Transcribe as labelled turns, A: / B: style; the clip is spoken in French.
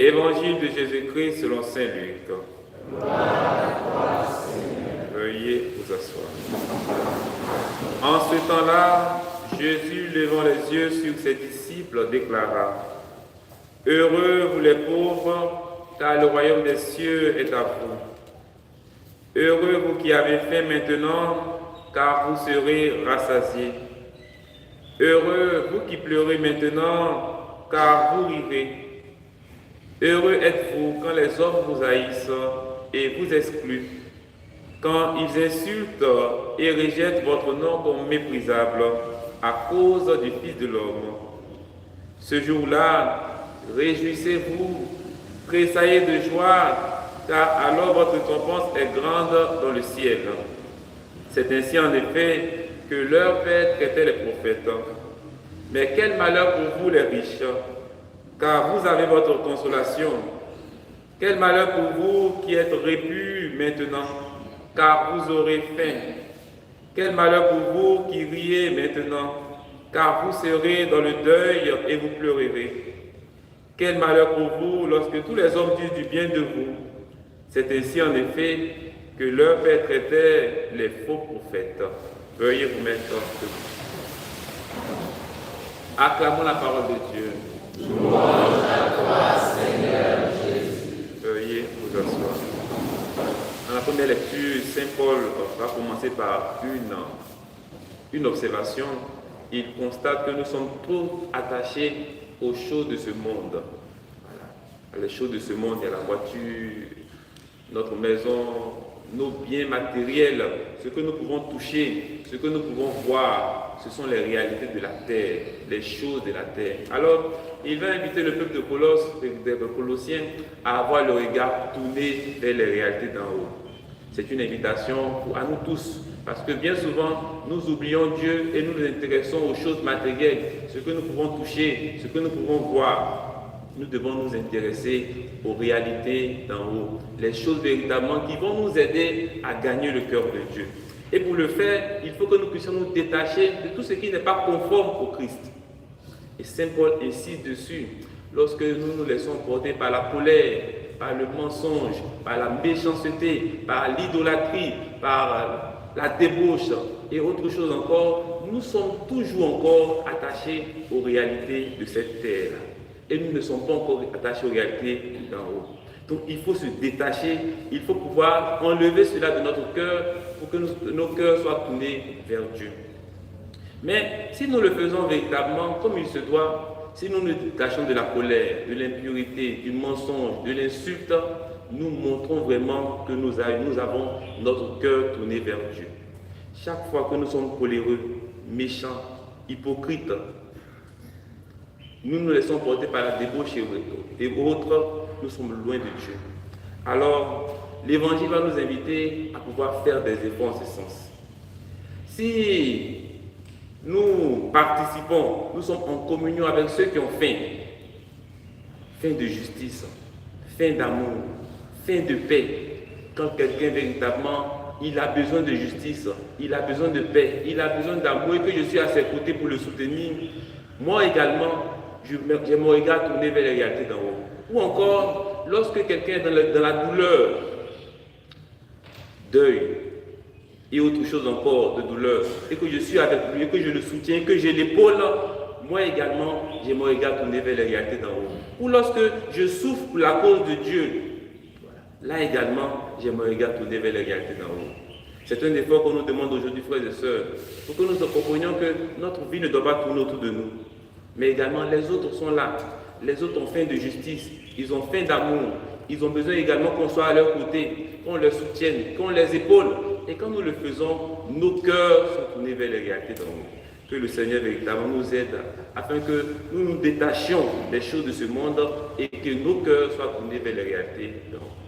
A: Évangile de Jésus-Christ selon saint Luc. Veuillez vous asseoir. En ce temps-là, Jésus, levant les yeux sur ses disciples, déclara: Heureux vous les pauvres, car le royaume des cieux est à vous. Heureux vous qui avez faim maintenant, car vous serez rassasiés. Heureux vous qui pleurez maintenant, car vous rirez. Heureux êtes-vous quand les hommes vous haïssent et vous excluent, quand ils insultent et rejettent votre nom comme méprisable à cause du Fils de l'homme. Ce jour-là, réjouissez-vous, tressaillez de joie, car alors votre récompense est grande dans le ciel. C'est ainsi en effet que leur père traitait les prophètes. Mais quel malheur pour vous les riches, car vous avez votre consolation. Quel malheur pour vous qui êtes répus maintenant, car vous aurez faim. Quel malheur pour vous qui riez maintenant, car vous serez dans le deuil et vous pleurerez. Quel malheur pour vous lorsque tous les hommes disent du bien de vous. C'est ainsi en effet que leur père traitait les faux prophètes. Veuillez vous mettre debout. Acclamons la parole de Dieu.
B: Louange à toi, Seigneur Jésus.
A: Veuillez vous asseoir. Dans la première lecture, saint Paul va commencer par une observation. Il constate que nous sommes trop attachés aux choses de ce monde. Voilà. Les choses de ce monde, il y a la voiture, notre maison, nos biens matériels, ce que nous pouvons toucher, ce que nous pouvons voir, ce sont les réalités de la terre, les choses de la terre. Alors, il va inviter le peuple des Colossiens à avoir le regard tourné vers les réalités d'en haut. C'est une invitation à nous tous, parce que bien souvent, nous oublions Dieu et nous nous intéressons aux choses matérielles, ce que nous pouvons toucher, ce que nous pouvons voir. Nous devons nous intéresser aux réalités d'en haut, les choses véritablement qui vont nous aider à gagner le cœur de Dieu. Et pour le faire, il faut que nous puissions nous détacher de tout ce qui n'est pas conforme au Christ. Et saint Paul insiste dessus. Lorsque nous nous laissons porter par la colère, par le mensonge, par la méchanceté, par l'idolâtrie, par la débauche et autre chose encore, nous sommes toujours encore attachés aux réalités de cette terre. Et nous ne sommes pas encore attachés aux réalités d'en haut. Donc il faut se détacher, il faut pouvoir enlever cela de notre cœur pour que nos cœurs soient tournés vers Dieu. Mais si nous le faisons véritablement comme il se doit, si nous nous détachons de la colère, de l'impurité, du mensonge, de l'insulte, nous montrons vraiment que nous avons notre cœur tourné vers Dieu. Chaque fois que nous sommes coléreux, méchants, hypocrites, nous nous laissons porter par la débauche et autres, nous sommes loin de Dieu. Alors, l'Évangile va nous inviter à pouvoir faire des efforts en ce sens. Si nous participons, nous sommes en communion avec ceux qui ont faim, faim de justice, faim d'amour, faim de paix. Quand quelqu'un véritablement, il a besoin de justice, il a besoin de paix, il a besoin d'amour et que je suis à ses côtés pour le soutenir, moi également, j'ai mon regard tourné vers les réalités d'en haut. Ou encore, lorsque quelqu'un est dans la douleur, deuil et autre chose encore de douleur, et que je suis avec lui, que je le soutiens, que j'ai l'épaule, moi également, j'ai mon regard tourné vers les réalités d'en haut. Ou lorsque je souffre pour la cause de Dieu, là également, j'ai mon regard tourné vers les réalités d'en haut. C'est un effort qu'on nous demande aujourd'hui, frères et sœurs, pour que nous comprenions que notre vie ne doit pas tourner autour de nous. Mais également, les autres sont là. Les autres ont faim de justice, ils ont faim d'amour. Ils ont besoin également qu'on soit à leur côté, qu'on les soutienne, qu'on les épaule. Et quand nous le faisons, nos cœurs sont tournés vers les réalités d'en haut. Que le Seigneur véritablement nous aide afin que nous nous détachions des choses de ce monde et que nos cœurs soient tournés vers les réalités d'en haut.